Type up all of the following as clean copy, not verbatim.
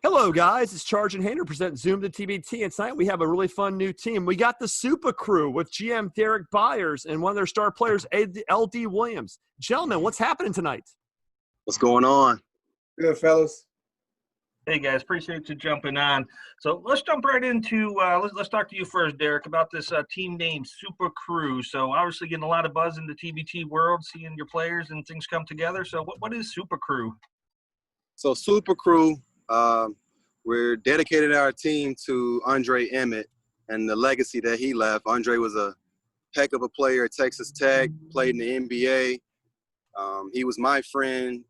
Hello, guys. It's Charge and Hainer present Zoom the TBT. And tonight we have a really fun new team. We got the Supa crew with GM Derrick Byars and one of their star players, LD Williams. Gentlemen, what's happening tonight? What's going on? Good, fellas. Hey guys, appreciate you jumping on. So let's jump right into let's talk to you first, Derrick, about this team name Supa Crew. So obviously getting a lot of buzz in the TBT world, seeing your players and things come together. So what is Supa Crew? So Supa Crew, we're dedicated our team to Andre Emmett and the legacy that he left. Andre was a heck of a player at Texas Tech, played in the NBA. He was my friend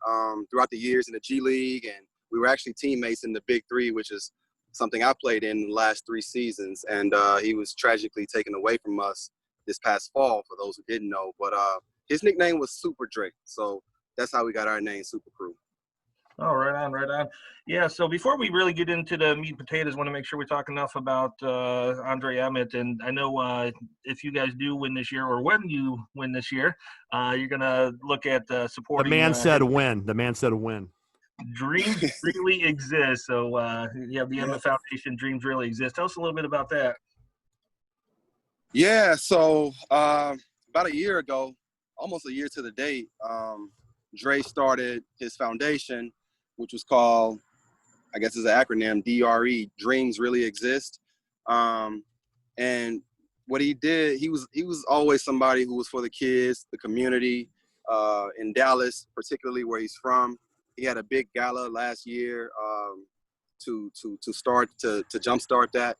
throughout the years in the G League, and we were actually teammates in the Big Three, which is something I played in the last 3 seasons. And he was tragically taken away from us this past fall, for those who didn't know. But his nickname was Super Drake, so that's how we got our name, Supa Crew. Oh, right on. Yeah, so before we really get into the meat and potatoes, I want to make sure we talk enough about Andre Emmett. And I know if you guys do win this year, or when you win this year, you're going to look at supporting. The man said win. The man said win. Dreams really exist. So, the Emmett Foundation, Dreams Really Exist. Tell us a little bit about that. Yeah, so about a year ago, almost a year to the date, Dre started his foundation, which was called, I guess it's an acronym, DRE, Dreams Really Exist. And what he did, he was always somebody who was for the kids, the community, in Dallas, particularly where he's from. He had a big gala last year to jumpstart that.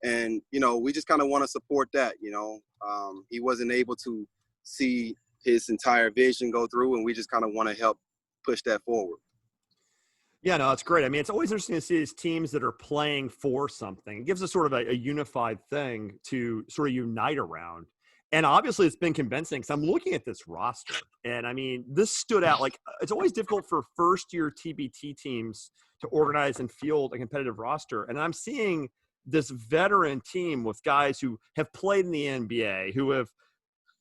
And, we just kind of want to support that, He wasn't able to see his entire vision go through, and we just kind of want to help push that forward. Yeah, no, it's great. I mean, it's always interesting to see these teams that are playing for something. It gives us sort of a unified thing to sort of unite around. And obviously it's been convincing because I'm looking at this roster. And I mean, this stood out. Like, it's always difficult for first-year TBT teams to organize and field a competitive roster. And I'm seeing this veteran team with guys who have played in the NBA, who have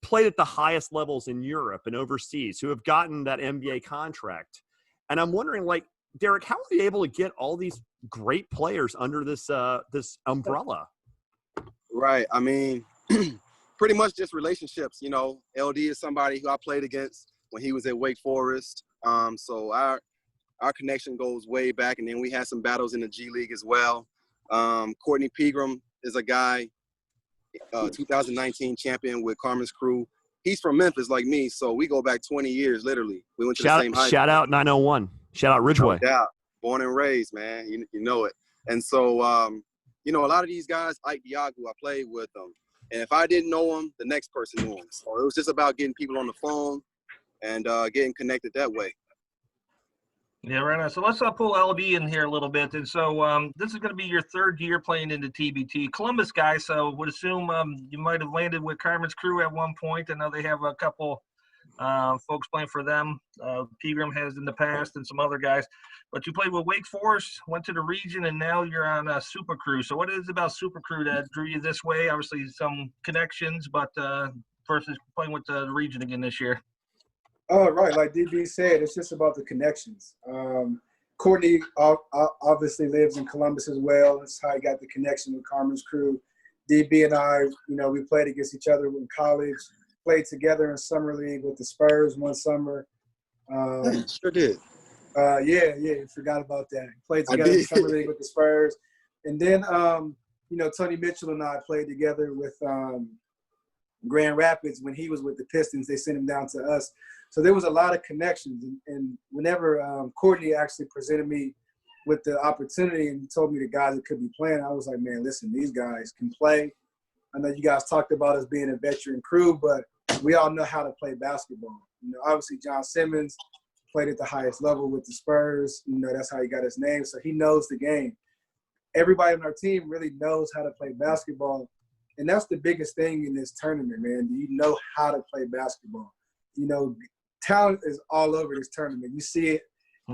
played at the highest levels in Europe and overseas, who have gotten that NBA contract. And I'm wondering, like, Derrick, how are you able to get all these great players under this this umbrella? Right. I mean, pretty much just relationships. LD is somebody who I played against when he was at Wake Forest. So our connection goes way back, and then we had some battles in the G League as well. Courtney Pegram is a guy, 2019 champion with Carmen's crew. He's from Memphis like me, so we go back 20 years, literally. We went to the same high school. Shout out 901. Shout out Ridgeway. No doubt. Born and raised, man. You know it. And so, a lot of these guys, Ike Diagu, I played with them. And if I didn't know him, the next person knew him. So it was just about getting people on the phone and getting connected that way. Yeah, right on. So let's pull LD in here a little bit. And so this is going to be your 3rd year playing in the TBT. Columbus guy, so would assume you might have landed with Carmen's crew at one point. I know they have a couple folks playing for them. Pegram has in the past and some other guys. But you played with Wake Forest, went to the region, and now you're on Supa Crew. So what is it about Supa Crew that drew you this way? Obviously some connections, but versus playing with the region again this year. Oh, right. Like DB said, it's just about the connections. Courtney obviously lives in Columbus as well. That's how he got the connection with Carmen's crew. DB and I, we played against each other in college, played together in summer league with the Spurs one summer. Sure did. Forgot about that. Played together in summer league with the Spurs. And then, Tony Mitchell and I played together with Grand Rapids when he was with the Pistons. They sent him down to us. So there was a lot of connections. And whenever Courtney actually presented me with the opportunity and told me the guys that could be playing, I was like, man, listen, these guys can play. I know you guys talked about us being a veteran crew, but we all know how to play basketball. Obviously John Simmons played at the highest level with the Spurs. That's how he got his name. So he knows the game. Everybody on our team really knows how to play basketball. And that's the biggest thing in this tournament, man. Do you know how to play basketball? Talent is all over this tournament. You see it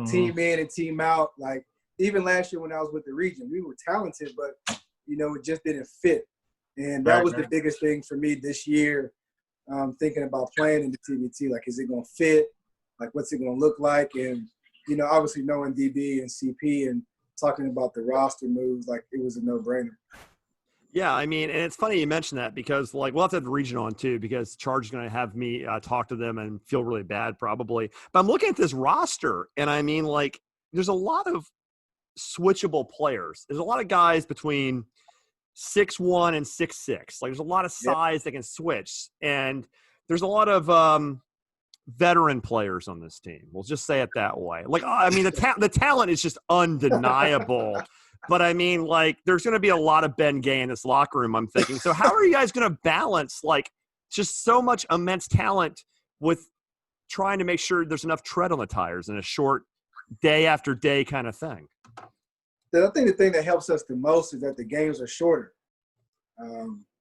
team in and team out. Like, even last year when I was with the region, we were talented, but, it just didn't fit. And that was the biggest thing for me this year, thinking about playing in the TBT. Like, is it going to fit? Like, what's it going to look like? And, obviously knowing DB and CP and talking about the roster moves, like it was a no-brainer. Yeah, I mean, and it's funny you mentioned that because, like, we'll have to have the region on too because Charge is going to have me talk to them and feel really bad probably. But I'm looking at this roster, and I mean, like, there's a lot of switchable players. There's a lot of guys between 6'1" and 6'6". Like, there's a lot of size that can switch, and there's a lot of veteran players on this team. We'll just say it that way. Like, I mean, the talent is just undeniable. But I mean, like, there's going to be a lot of Ben Gay in this locker room, I'm thinking. So how are you guys going to balance, like, just so much immense talent with trying to make sure there's enough tread on the tires in a short day after day kind of thing? I think the thing that helps us the most is that the games are shorter.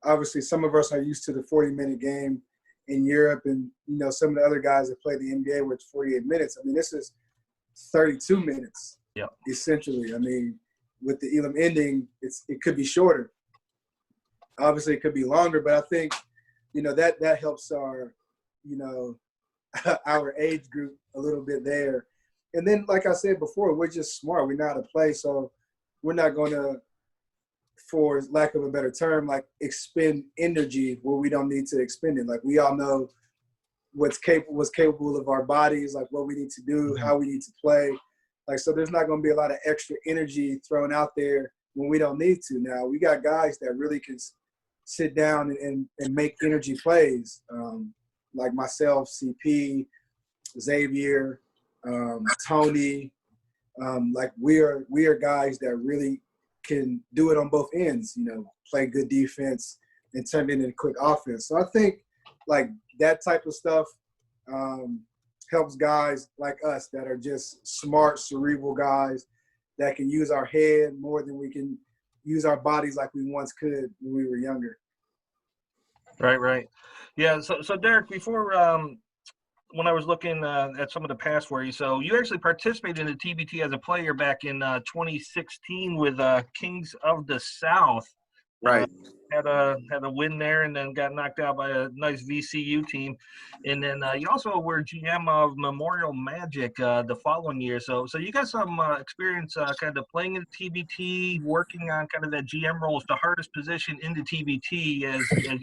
Obviously, some of us are used to the 40-minute game in Europe, and, you know, some of the other guys that play the NBA where it's 48 minutes. I mean, this is 32 minutes, essentially. I mean, with the Elam ending, it could be shorter. Obviously, it could be longer, but I think, you know, that helps our, you know, our age group a little bit there. And then, like I said before, we're just smart. We know how to play, so we're not going to, for lack of a better term, like expend energy where we don't need to expend it. Like, we all know what's capable of our bodies, like what we need to do, how we need to play. Like, so there's not going to be a lot of extra energy thrown out there when we don't need to. Now, we got guys that really can sit down and make energy plays, like myself, CP, Xavier, Tony. Like, we are guys that really can do it on both ends, you know, play good defense and turn it into quick offense. So I think, like, that type of stuff helps guys like us that are just smart, cerebral guys that can use our head more than we can use our bodies like we once could when we were younger. Right. Yeah, so Derrick, before when I was looking at some of the past for you, so you actually participated in the TBT as a player back in 2016 with Kings of the South. Right. Had a win there and then got knocked out by a nice VCU team. And then you also were GM of Memorial Magic the following year. So you got some experience kind of playing in the TBT, working on kind of that GM role. It's the hardest position in the TBT, as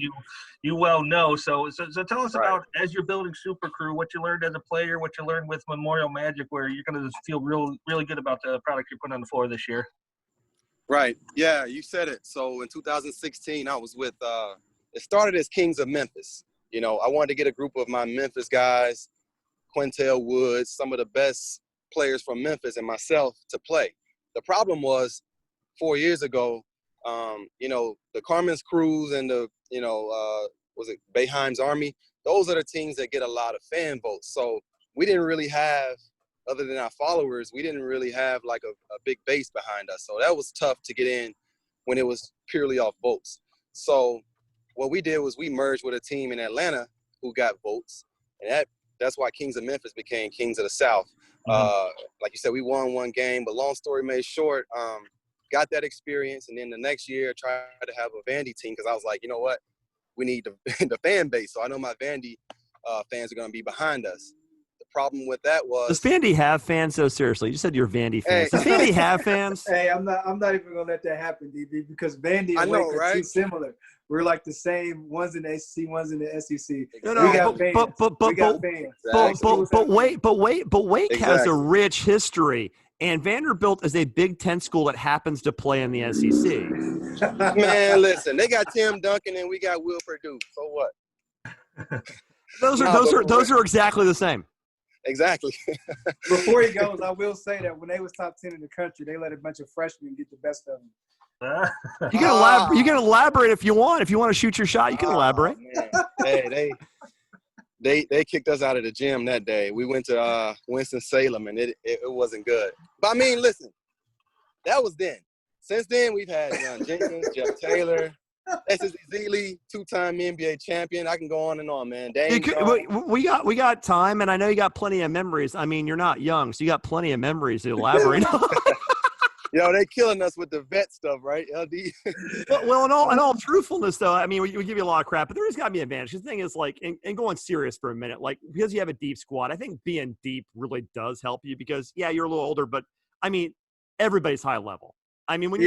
you well know. So tell us about, as you're building Super Crew, what you learned as a player, what you learned with Memorial Magic, where you're going to feel really good about the product you're putting on the floor this year. Right. Yeah, you said it. So in 2016, I was with it started as Kings of Memphis. You know, I wanted to get a group of my Memphis guys, Quintel Woods, some of the best players from Memphis, and myself to play. The problem was 4 years ago, you know, the Carmen's Crews and the, you know, was it Boeheim's Army? Those are the teams that get a lot of fan votes. So we didn't really have, other than our followers, we didn't really have like a big base behind us. So that was tough to get in when it was purely off votes. So what we did was we merged with a team in Atlanta who got votes. And that's why Kings of Memphis became Kings of the South. Like you said, we won one game, but long story made short, got that experience. And then the next year, tried to have a Vandy team because I was like, you know what? We need the fan base. So I know my Vandy fans are going to be behind us. Problem with that was, does Vandy have fans? So seriously, you said you're Vandy fans. Does Vandy have fans? Hey, I'm not even gonna let that happen, DB, because Vandy and Wake are too similar. We're like the same, ones in the SEC, ones in the SEC. No, we got fans. But Wake has a rich history, and Vanderbilt is a Big Ten school that happens to play in the SEC. Man, listen, they got Tim Duncan and we got Will Perdue. So what? Those are exactly the same. Exactly. Before he goes, I will say that when they was top 10 in the country, they let a bunch of freshmen get the best of them. You can elaborate if you want. If you want to shoot your shot, you can elaborate. Man. Hey, they kicked us out of the gym that day. We went to Winston-Salem, and it wasn't good. But, I mean, listen, that was then. Since then, we've had John Jenkins, Jeff Taylor, S.S. Zealy, two-time NBA champion. I can go on and on, man. We got time, and I know you got plenty of memories. I mean, you're not young, so you got plenty of memories to elaborate on. You know, they killing us with the vet stuff, right, LD? well, in all truthfulness, though, I mean, we give you a lot of crap, but there has got to be an advantage. The thing is, like, and going serious for a minute, like, because you have a deep squad, I think being deep really does help you because, yeah, you're a little older, but, I mean, everybody's high level. I mean, when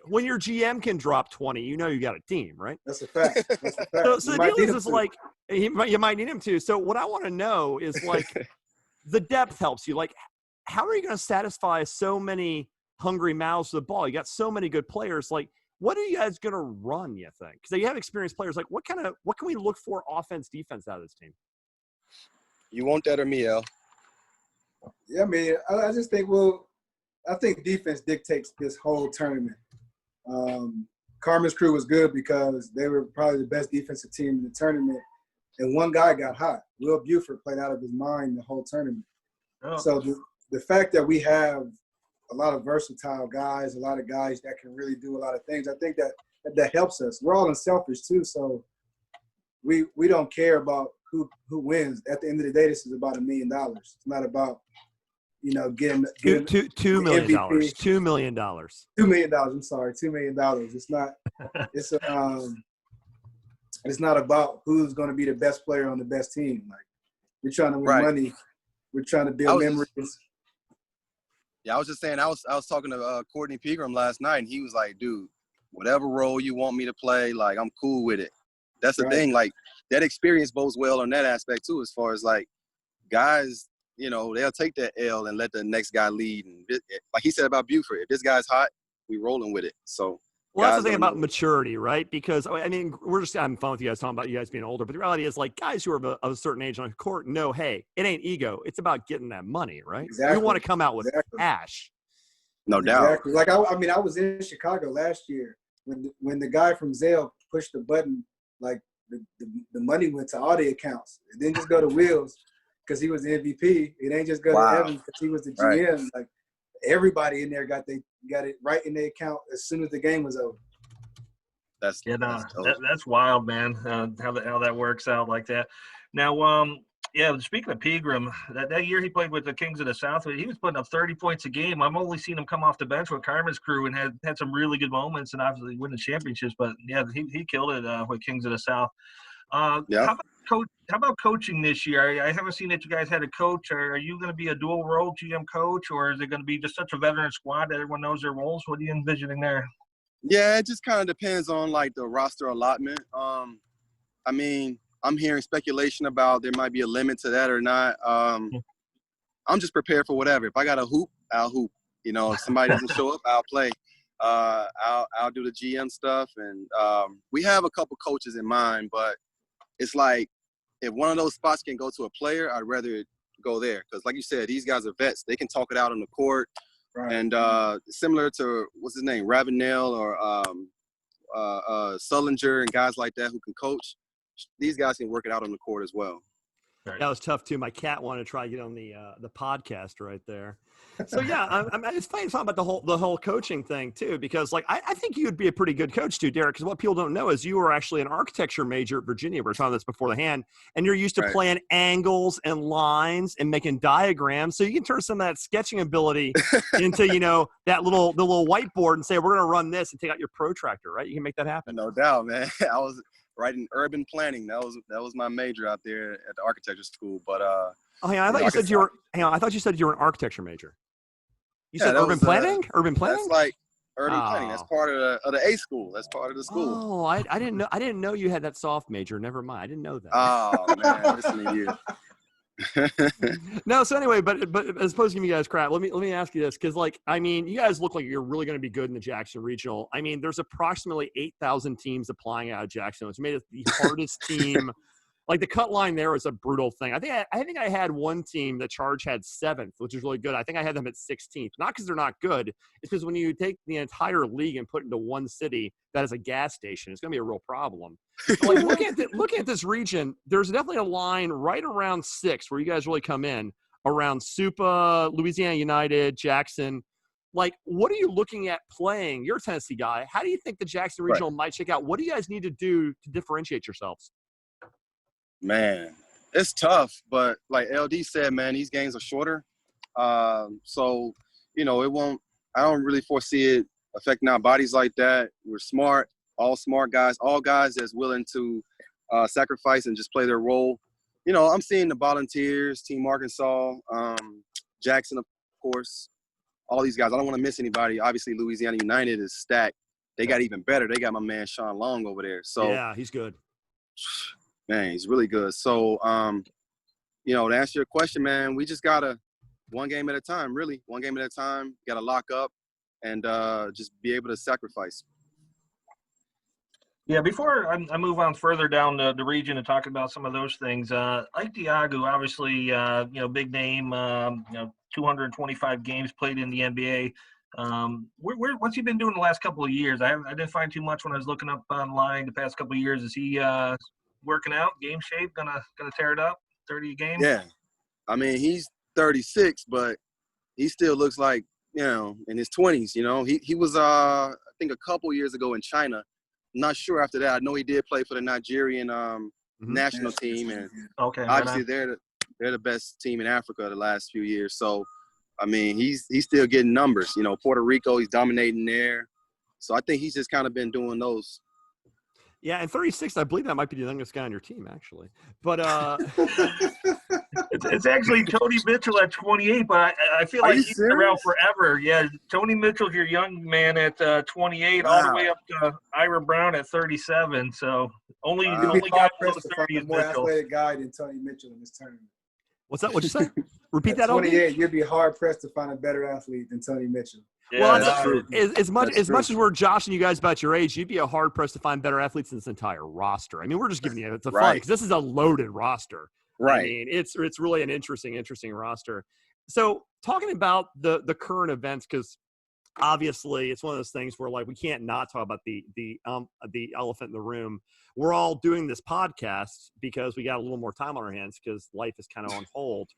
when your GM can drop 20, you know you got a team, right? That's a fact. That's a fact. So the deal is like you might need him to. So what I want to know is like the depth helps you. Like, how are you going to satisfy so many hungry mouths to the ball? You got so many good players. Like, what are you guys going to run, you think? Because you have experienced players. Like, what can we look for offense, defense out of this team? You want that or me, El? Yeah, I mean, I just think, I think defense dictates this whole tournament. Carmen's crew was good because they were probably the best defensive team in the tournament. And one guy got hot. Will Buford played out of his mind the whole tournament. Oh. So the fact that we have a lot of versatile guys, a lot of guys that can really do a lot of things, I think that helps us. We're all unselfish too, so we don't care about who wins. At the end of the day, this is about $1 million. It's not about getting $2 million. $2 million. $2 million. I'm sorry, $2 million. It's not. It's not about who's going to be the best player on the best team. Like, we're trying to win money. We're trying to build memories. I was just saying. I was talking to Courtney Pegram last night, and he was like, "Dude, whatever role you want me to play, like, I'm cool with it." That's the thing. Like, that experience bodes well on that aspect too, as far as like guys. They'll take that L and let the next guy lead. And like he said about Buford, if this guy's hot, we rolling with it. So, well, that's the thing about maturity, right? Because, I mean, we're just having fun with you guys talking about you guys being older. But the reality is, like, guys who are of a certain age on the court know, hey, it ain't ego. It's about getting that money, right? Exactly. We want to come out with cash. No doubt. Exactly. Like, I was in Chicago last year when the guy from Zelle pushed the button, like, the money went to all the accounts. It didn't just go to Wills because he was the MVP. It ain't just go to Evans because he was the GM. Right. Like, everybody in there got it right in their account as soon as the game was over. That's wild, man. How that works out like that. Now, speaking of Pegram, that year he played with the Kings of the South, he was putting up 30 points a game. I've only seen him come off the bench with Carmen's crew and had some really good moments and obviously winning championships. But yeah, he killed it with Kings of the South. How about coaching this year? I haven't seen that you guys had a coach. Are you going to be a dual role GM coach, or is it going to be just such a veteran squad that everyone knows their roles? What are you envisioning there? Yeah, it just kind of depends on like the roster allotment. I mean, I'm hearing speculation about there might be a limit to that or not. I'm just prepared for whatever. If I got a hoop, I'll hoop. If somebody doesn't show up, I'll play. I'll do the GM stuff, and we have a couple coaches in mind, but it's like if one of those spots can go to a player, I'd rather go there because, like you said, these guys are vets. They can talk it out on the court. Right. And similar to, what's his name, Ravenel or Sullinger and guys like that who can coach, these guys can work it out on the court as well. That was tough, too. My cat wanted to try to get on the podcast right there. So, yeah, it's funny talking about the whole coaching thing, too, because, like, I think you would be a pretty good coach, too, Derrick, because what people don't know is you were actually an architecture major at Virginia. We were talking about this before the hand, and you're used to playing angles and lines and making diagrams, so you can turn some of that sketching ability into, the little whiteboard and say, we're going to run this and take out your protractor, right? You can make that happen. No doubt, man. I was writing urban planning. That was my major out there at the architecture school, but I thought you said you were an architecture major. You said urban planning? Urban planning? That's like urban planning. That's part of the A school. That's part of the school. Oh, I didn't know. I didn't know you had that soft major. Never mind. I didn't know that. Oh man, listen to you. No. So anyway, but as opposed to giving you guys crap, let me ask you this, because you guys look like you're really going to be good in the Jackson Regional. I mean, there's approximately 8,000 teams applying out of Jackson. It's made it the hardest team. Like, the cut line there is a brutal thing. I think I had one team that Charge had 7th, which is really good. I think I had them at 16th. Not because they're not good. It's because when you take the entire league and put it into one city that is a gas station, it's going to be a real problem. But looking at this region, there's definitely a line right around 6 where you guys really come in, around Supa, Louisiana United, Jackson. Like, what are you looking at playing? You're a Tennessee guy. How do you think the Jackson Regional might shake out? What do you guys need to do to differentiate yourselves? Man, it's tough, but like LD said, man, these games are shorter. So, it won't – I don't really foresee it affecting our bodies like that. We're smart, all smart guys, all guys that's willing to sacrifice and just play their role. I'm seeing the Volunteers, Team Arkansas, Jackson, of course, all these guys. I don't want to miss anybody. Obviously, Louisiana United is stacked. They got even better. They got my man Sean Long over there. So yeah, he's good. Man, he's really good. So, to answer your question, man, we just gotta one game at a time. Really, one game at a time. Got to lock up and just be able to sacrifice. Yeah, before I move on further down the region and talk about some of those things, Ike Diagu, obviously, big name, 225 games played in the NBA. What's he been doing the last couple of years? I didn't find too much when I was looking up online the past couple of years. Is he working out, game shape, gonna tear it up, 30 a game? Yeah, I mean he's 36, but he still looks like in his 20s. He was I think a couple years ago in China. Not sure after that. I know he did play for the Nigerian national team, and obviously they're the best team in Africa the last few years. So, I mean, he's still getting numbers. Puerto Rico, he's dominating there. So I think he's just kind of been doing those. Yeah, and 36, I believe that might be the youngest guy on your team, actually. But it's actually Tony Mitchell at 28, but I feel like he's been around forever. Yeah, Tony Mitchell's your young man at 28, all the way up to Ira Brown at 37. So only guy below 30 is more Mitchell. athletic guy than Tony Mitchell in this tournament. What's that? What'd you say? Repeat that. 28, you'd be hard pressed to find a better athlete than Tony Mitchell. Yeah, well, that's true. As much as we're joshing you guys about your age, you'd be hard pressed to find better athletes in this entire roster. I mean, we're just giving you it's a fun because this is a loaded roster. Right. I mean, it's really an interesting roster. So talking about the current events, because obviously it's one of those things where like we can't not talk about the elephant in the room. We're all doing this podcast because we got a little more time on our hands because life is kind of on hold.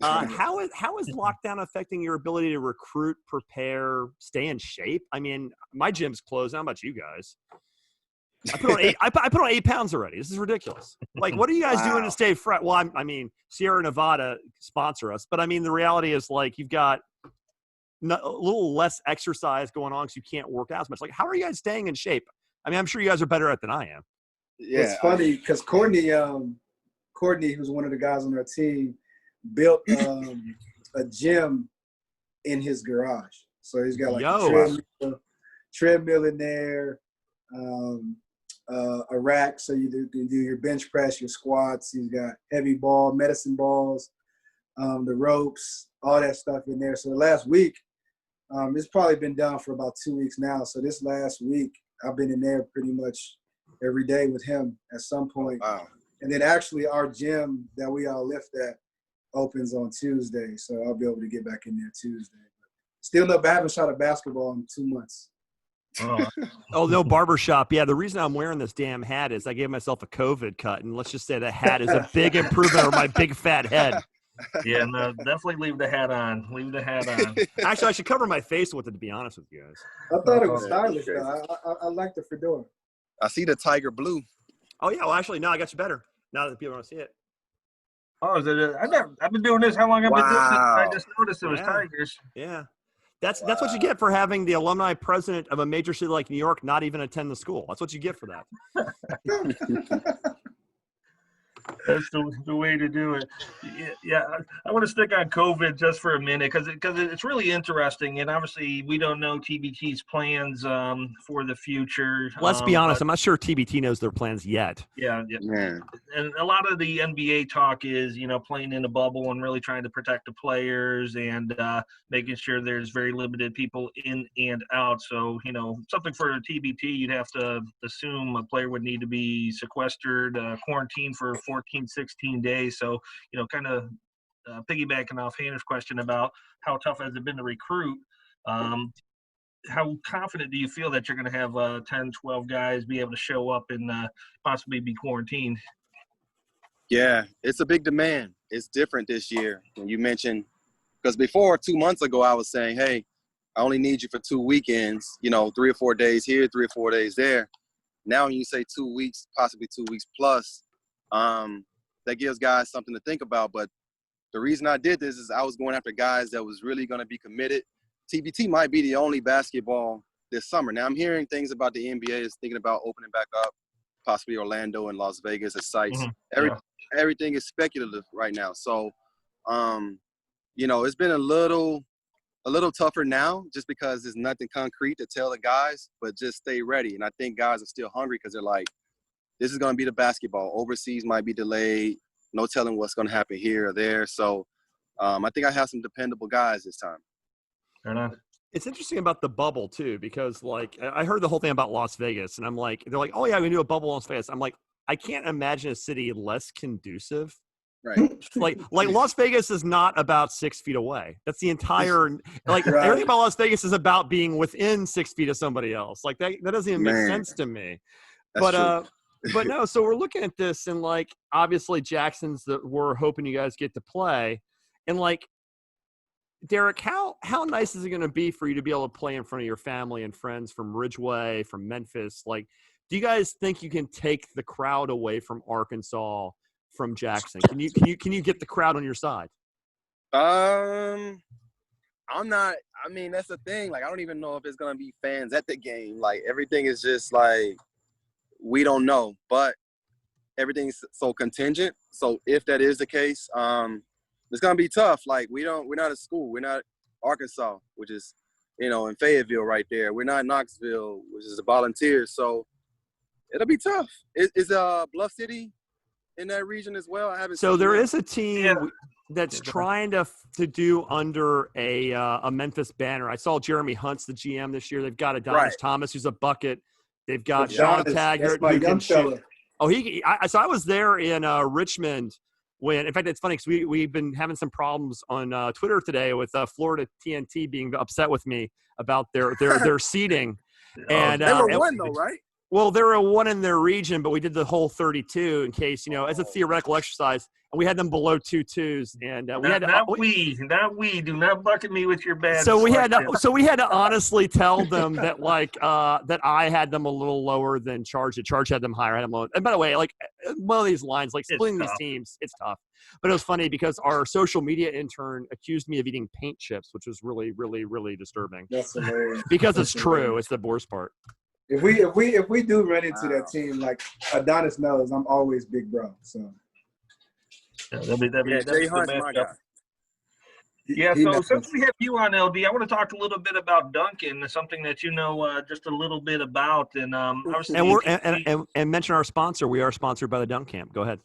How is lockdown affecting your ability to recruit, prepare, stay in shape? I mean, my gym's closed. How about you guys? I put on 8 pounds already. This is ridiculous. Like, what are you guys doing to stay fresh? Well, I mean, Sierra Nevada sponsor us, but I mean, the reality is like you've got a little less exercise going on because you can't work out as much. Like, how are you guys staying in shape? I mean, I'm sure you guys are better at it than I am. Yeah, it's funny because Courtney, who's one of the guys on our team, built a gym in his garage. So he's got like a treadmill in there, a rack so you can do your bench press, your squats. He's got heavy ball, medicine balls, the ropes, all that stuff in there. So the last week, it's probably been done for about 2 weeks now. So this last week, I've been in there pretty much every day with him at some point. Wow. And then actually our gym that we all lift at opens on Tuesday. So I'll be able to get back in there Tuesday. Still no, I haven't shot a basketball in 2 months. Oh, no, barbershop. Yeah, the reason I'm wearing this damn hat is I gave myself a COVID cut, and let's just say the hat is a big improvement over my big fat head. Yeah, no, definitely leave the hat on. Leave the hat on. Actually, I should cover my face with it, to be honest with you guys. I thought it was stylish, though. I like the fedora. I see the tiger blue. Oh, yeah. Well, actually, no, I got you better. Now that people want to see it. Oh, is it? I've been doing this. How long have I been doing this? I just noticed it was tigers. Yeah. That's what you get for having the alumni president of a major city like New York not even attend the school. That's what you get for that. That's the way to do it. Yeah, I want to stick on COVID just for a minute because it's really interesting, and obviously we don't know TBT's plans for the future. Let's be honest, I'm not sure TBT knows their plans yet. Yeah. And a lot of the NBA talk is, playing in a bubble and really trying to protect the players and making sure there's very limited people in and out. So, something for TBT, you'd have to assume a player would need to be sequestered, quarantined for 14, 16 days. So, kind of piggybacking off Hannah's question about how tough has it been to recruit, how confident do you feel that you're going to have 10, 12 guys be able to show up and possibly be quarantined? Yeah, it's a big demand. It's different this year. When you mentioned, because before 2 months ago, I was saying, hey, I only need you for 2 weekends, 3 or 4 days here, 3 or 4 days there. Now when you say 2 weeks, possibly 2 weeks plus, that gives guys something to think about. But the reason I did this is I was going after guys that was really going to be committed. TBT might be the only basketball this summer. Now I'm hearing things about the NBA is thinking about opening back up, possibly Orlando and Las Vegas as sites. Mm-hmm. Everything is speculative right now. So, it's been a little a little tougher now just because there's nothing concrete to tell the guys, but just stay ready. And I think guys are still hungry because they're like, this is going to be the basketball. Overseas might be delayed. No telling what's going to happen here or there. So I think I have some dependable guys this time. Fair enough. It's interesting about the bubble too, because like I heard the whole thing about Las Vegas, and I'm like, they're like, oh yeah, we can do a bubble in Las Vegas. I'm like, I can't imagine a city less conducive. Right. like Las Vegas is not about 6 feet away. That's the entire like Right. everything about Las Vegas is about being within 6 feet of somebody else. Like that doesn't even make Man. sense to me. That's true. But no, so we're looking at this and like obviously Jackson's that we're hoping you guys get to play. And like Derrick, how nice is it going to be for you to be able to play in front of your family and friends from Ridgeway, from Memphis? Like, do you guys think you can take the crowd away from Arkansas, from Jackson? Can you get the crowd on your side? I'm not. I mean, that's the thing. Like, I don't even know if it's gonna be fans at the game. Like, everything is just like we don't know. But everything's so contingent. So if that is the case, it's gonna be tough. Like, we're not a school. We're not Arkansas, which is, in Fayetteville right there. We're not Knoxville, which is the Volunteers. So it'll be tough. Is Bluff City in that region as well? I haven't. So seen there that. is a team that's trying to do under a Memphis banner. I saw Jeremy Hunt's the GM this year. They've got Adonis Thomas, who's a bucket. They've got Sean Taggart, that's my who young can shoot. fella. Oh, so I was there in Richmond when, in fact, it's funny because we've been having some problems on Twitter today with Florida TNT being upset with me about their seating. And they were one though, right? Well, they were one in their region, but we did the whole 32 in case, as a theoretical exercise, and we had them below 2-2s, and we do not bucket me with your bad. So we had to honestly tell them that that I had them a little lower than Charge. Charge had them higher. I had them lower. And by the way, like one of these lines, like splitting these teams, it's tough. But it was funny because our social media intern accused me of eating paint chips, which was really, really, really disturbing. That's hilarious. Because it's true. It's the worst part. If we do run into that team, like Adonis knows, I'm always big bro. So that'd be Jay Hunt's my guy. Yeah, so since we have you on, LD, I want to talk a little bit about Duncan, something that you know just a little bit about, and and mention our sponsor. We are sponsored by the Dunk Camp. Go ahead.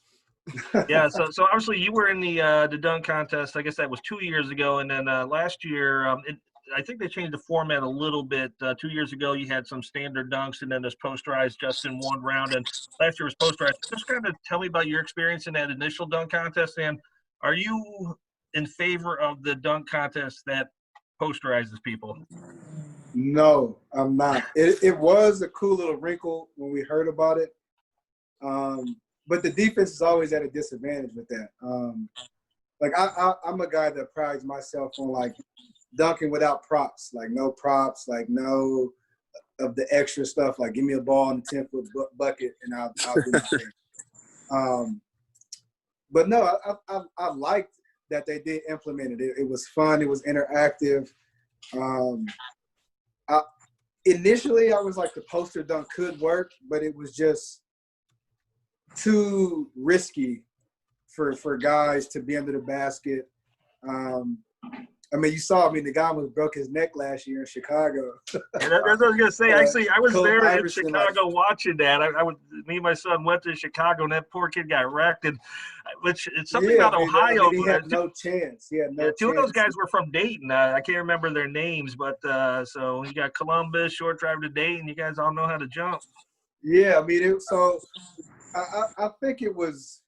Yeah, so obviously you were in the dunk contest. I guess that was 2 years ago, and then last year I think they changed the format a little bit. 2 years ago, you had some standard dunks, and then there's posterized just in one round. And last year was posterized. Just kind of tell me about your experience in that initial dunk contest. And are you in favor of the dunk contest that posterizes people? No, I'm not. It was a cool little wrinkle when we heard about it. But the defense is always at a disadvantage with that. I'm a guy that prides myself on, like, dunking without props, like no props, like no of the extra stuff, like give me a ball in the 10-foot bucket and I'll do my thing. But no, I liked that they did implement it. It was fun. It was interactive. Initially, I was like, the poster dunk could work, but it was just too risky for guys to be under the basket. I mean, you saw. The guy almost broke his neck last year in Chicago. Yeah, that's what I was gonna say. Actually, I was there Iverson, in Chicago watching that. Me and my son went to Chicago, and that poor kid got wrecked. And which it's something about Ohio. He had no chance. He had no chance. Two of those guys were from Dayton. I can't remember their names, but so you got Columbus, short drive to Dayton. You guys all know how to jump. Yeah, I think it was.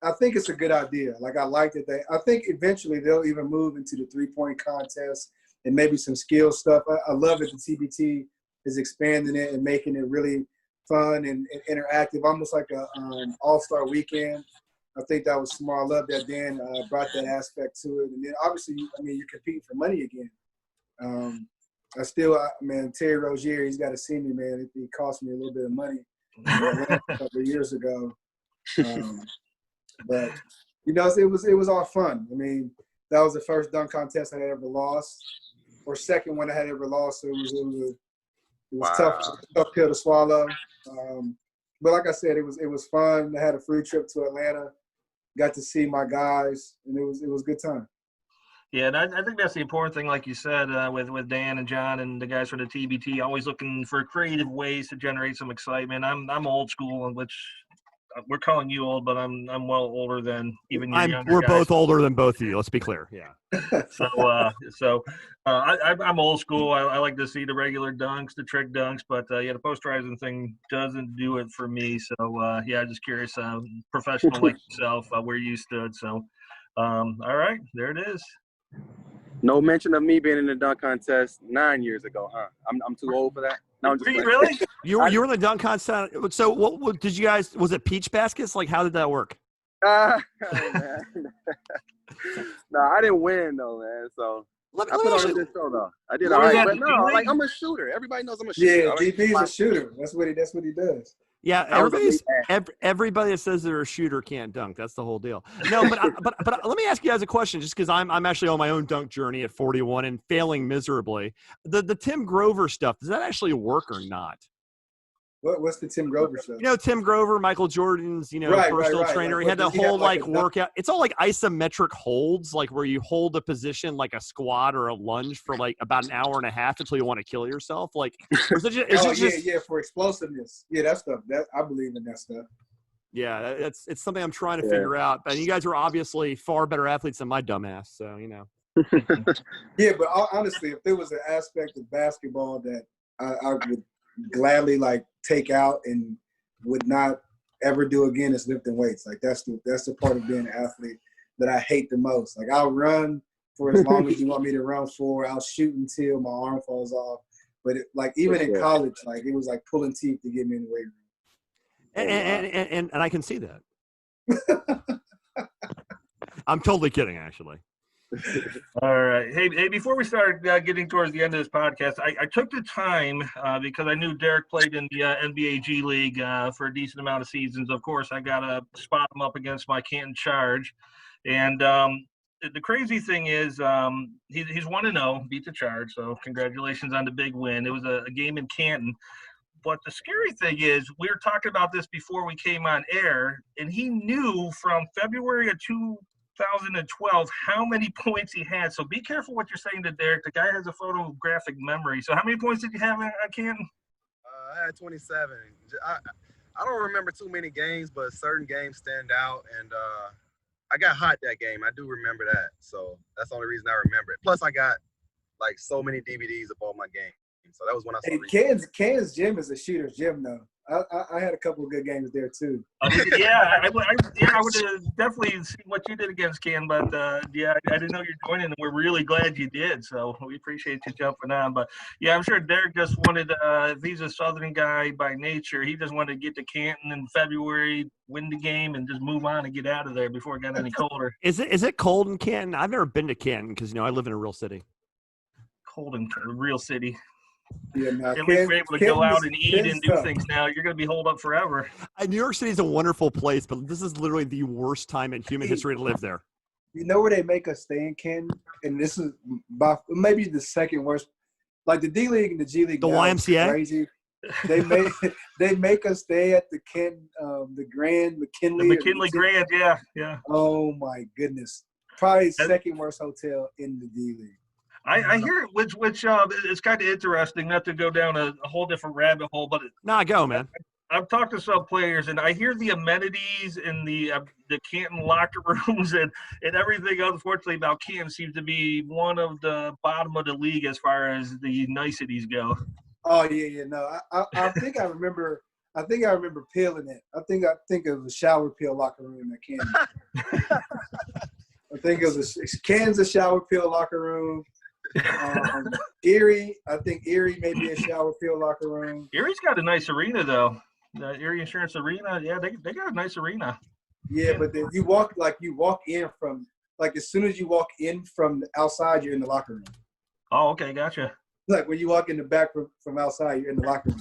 I think it's a good idea. Like, I liked it. I think eventually they'll even move into the three-point contest and maybe some skill stuff. I love it. The TBT is expanding it and making it really fun and interactive, almost like a all-star weekend. I think that was smart. I love that Dan brought that aspect to it. And then obviously, you're competing for money again. Terry Rozier, he's got to see me, man. It cost me a little bit of money a couple of years ago. But it was all fun. That was the first dunk contest I had ever lost, or second one I had ever lost. So it was tough pill to swallow. But like I said, it was fun. I had a free trip to Atlanta, got to see my guys, and it was a good time. Yeah, and I think that's the important thing, like you said, with Dan and John and the guys from the TBT, always looking for creative ways to generate some excitement. I'm old school, in which we're calling you old, but I'm well older than even your younger We're guys. both older than both of you. Let's be clear. Yeah. I'm old school. I like to see the regular dunks, the trick dunks, but the posterizing thing doesn't do it for me. So I'm just curious, professional like yourself, where you stood. So, all right, there it is. No mention of me being in the dunk contest 9 years ago, huh? I'm too old for that. No, I'm just Were you playing. really? You were in the dunk contest. So what did you guys? Was it peach baskets? Like, how did that work? Oh, man. No, I didn't win though, man. So I put on a good show though. I did all right, but no, like I'm a shooter. Everybody knows I'm a shooter. Yeah, DB's a shooter. That's what he does. Yeah, everybody that says they're a shooter can't dunk. That's the whole deal. No, but let me ask you guys a question, just because I'm actually on my own dunk journey at 41 and failing miserably. The Tim Grover stuff, does that actually work or not? What's the Tim Grover stuff? You know, Tim Grover, Michael Jordan's, personal trainer. Like, he had the whole like workout. It's all like isometric holds, like where you hold a position like a squat or a lunge for like about an hour and a half until you want to kill yourself. Like, for explosiveness. Yeah, that stuff. That I believe in that stuff. Yeah, it's something I'm trying to figure out. And you guys are obviously far better athletes than my dumbass, so Yeah, but honestly, if there was an aspect of basketball that I would gladly like take out and would not ever do again, is lifting weights. Like that's the part of being an athlete that I hate the most. Like I'll run for as long as you want me to run for. I'll shoot until my arm falls off. But even in college, like it was like pulling teeth to get me in the weight room. And I can see that. I'm totally kidding, actually. All right. Hey, before we start getting towards the end of this podcast, I took the time because I knew Derrick played in the NBA G League for a decent amount of seasons. Of course, I got to spot him up against my Canton Charge. And the crazy thing is he's 1-0, beat the Charge. So congratulations on the big win. It was a game in Canton. But the scary thing is we were talking about this before we came on air, and he knew from February of 2012 how many points he had. So be careful what you're saying to Derrick. The guy has a photographic memory. So how many points did you have at Canton? I had 27. I don't remember too many games, but certain games stand out. And I got hot that game. I do remember that. So that's the only reason I remember it. Plus, I got like so many DVDs of all my games. So that was when I saw Canton's gym is a shooter's gym, though. I had a couple of good games there too. I would have definitely seen what you did against Ken, but I didn't know you're joining, and we're really glad you did. So we appreciate you jumping on. But yeah, I'm sure Derrick just wanted. If he's a Southern guy by nature, he just wanted to get to Canton in February, win the game, and just move on and get out of there before it got any colder. Is it cold in Canton? I've never been to Canton because I live in a real city. Cold in a real city. Yeah, at least we're able to go out and eat and do things now. You're going to be holed up forever. New York City is a wonderful place, but this is literally the worst time in human history to live there. You know where they make us stay in Canton? And this is maybe the second worst. Like the D League and the G League. The YMCA? Crazy. They make us stay at the the Grand McKinley. The McKinley Grand, yeah. Oh my goodness. Probably second worst hotel in the D League. I hear which it's kind of interesting, not to go down a whole different rabbit hole, but go, man. I've talked to some players, and I hear the amenities in the Canton locker rooms and everything, unfortunately, about Canton seems to be one of the bottom of the league as far as the niceties go. Oh yeah. No, I think I remember peeling it. I think it was a shower peel locker room at Canton. I think it was a Kansas shower peel locker room. Erie may be a shower field locker room. Erie's got a nice arena though. The Erie Insurance Arena, they got a nice arena. Yeah, but then you walk in from as soon as you walk in from the outside, you're in the locker room. Oh, okay, gotcha. Like when you walk in the back from outside, you're in the locker room.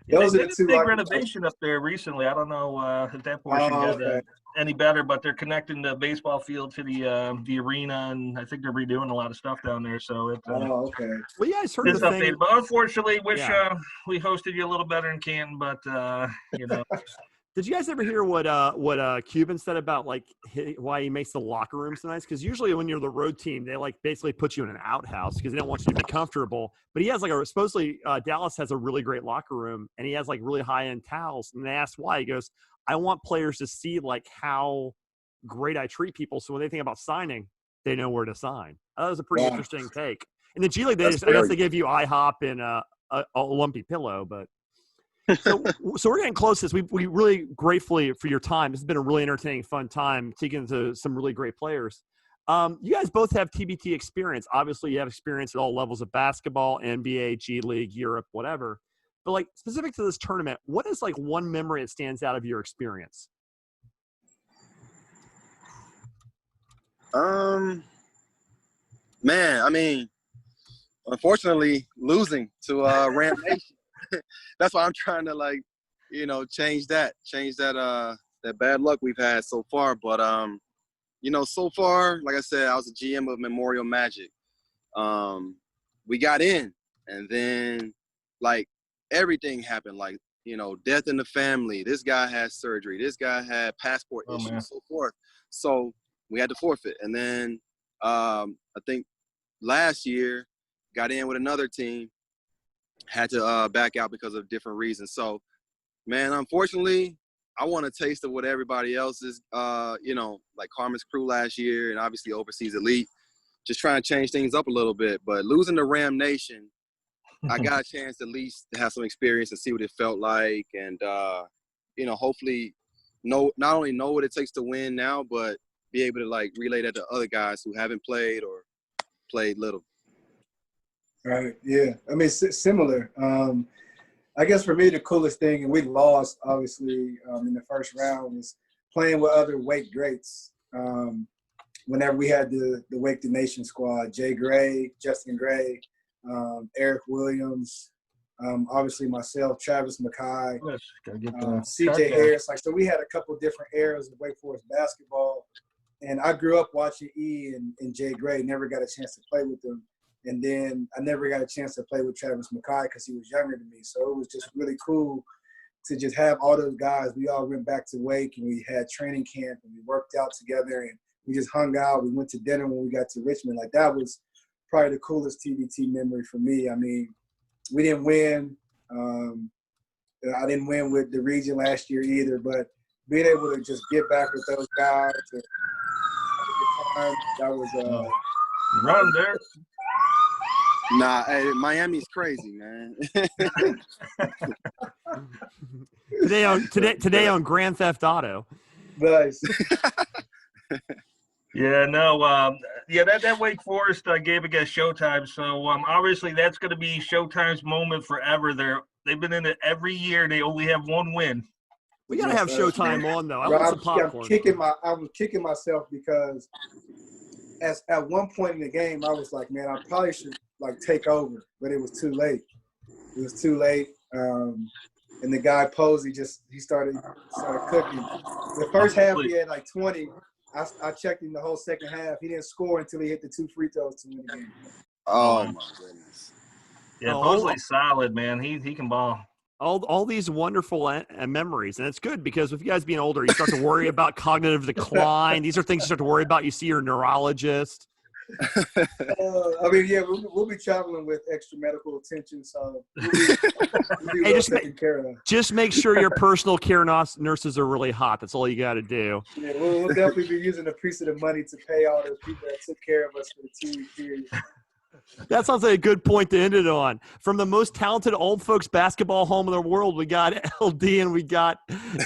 Those are the two big renovation up there recently. I don't know if that portion got any better, but they're connecting the baseball field to the arena, and I think they're redoing a lot of stuff down there. So it's okay. Well, yeah, I heard the thing. But unfortunately, wish we hosted you a little better in Canton, but Did you guys ever hear what Cuban said about like why he makes the locker room so nice? Because usually when you're the road team, they like basically put you in an outhouse because they don't want you to be comfortable. But he has like supposedly Dallas has a really great locker room, and he has like really high end towels. And they asked why. He goes, "I want players to see like how great I treat people, so when they think about signing, they know where to sign." That was a pretty interesting take. In the G League, I guess they give you IHOP and a lumpy pillow, but. So we're getting close to this. We really gratefully for your time. This has been a really entertaining, fun time taking to some really great players. You guys both have TBT experience. Obviously, you have experience at all levels of basketball, NBA, G League, Europe, whatever. But like specific to this tournament, what is like one memory that stands out of your experience? Man, I mean, unfortunately, losing to Ram Nation. That's why I'm trying to change that bad luck we've had so far. But so far, like I said, I was a GM of Memorial Magic. We got in, and then like everything happened. Like death in the family. This guy had surgery. This guy had passport issues, so forth. So we had to forfeit. And then I think last year got in with another team. Had to back out because of different reasons. So, man, unfortunately, I want a taste of what everybody else is, like Carmen's crew last year and obviously Overseas Elite, just trying to change things up a little bit. But losing to Ram Nation, I got a chance at least to have some experience and see what it felt like. And, hopefully not only know what it takes to win now, but be able to, like, relay that to other guys who haven't played or played little. Right. Yeah. I mean, similar. I guess for me, the coolest thing, and we lost, obviously, in the first round, was playing with other Wake greats. Whenever we had the Wake the Nation squad, Jay Gray, Justin Gray, Eric Williams, obviously myself, Travis McKay, CJ Harris. So we had a couple different eras of Wake Forest basketball. And I grew up watching E and Jay Gray, never got a chance to play with them. And then I never got a chance to play with Travis McKay because he was younger than me. So it was just really cool to just have all those guys. We all went back to Wake and we had training camp and we worked out together and we just hung out. We went to dinner when we got to Richmond. Like that was probably the coolest TBT memory for me. I mean, we didn't win. I didn't win with the region last year either, but being able to just get back with those guys and have a good time, that was run there. Nah, hey, Miami's crazy, man. today on Grand Theft Auto. Nice. Yeah, no, that Wake Forest game against Showtime. So obviously that's going to be Showtime's moment forever. They've been in it every year. They only have one win. We gotta have Showtime on though. I want some popcorn. I was kicking myself because at one point in the game, I was like, man, I probably should take over, but it was too late. It was too late. And the guy Posey he started cooking. The first half he had 20. I checked him the whole second half. He didn't score until he hit the 2 free throws to win the game. Oh my goodness. Yeah, Posey's solid, man. He can ball. All these wonderful memories, and it's good because with you guys being older, you start to worry about cognitive decline. These are things you start to worry about. You see your neurologist. I mean, yeah, we'll be traveling with extra medical attention, so we'll be taken care of. Just make sure your personal care nurses are really hot. That's all you got to do. Yeah, we'll definitely be using a piece of the money to pay all those people that took care of us for the 2-week period. That sounds like a good point to end it on. From the most talented old folks basketball home in the world, we got LD and we got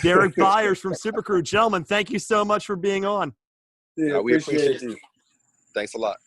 Derrick Byars from Super Crew. Gentlemen, thank you so much for being on. Yeah, we appreciate it. Thanks a lot.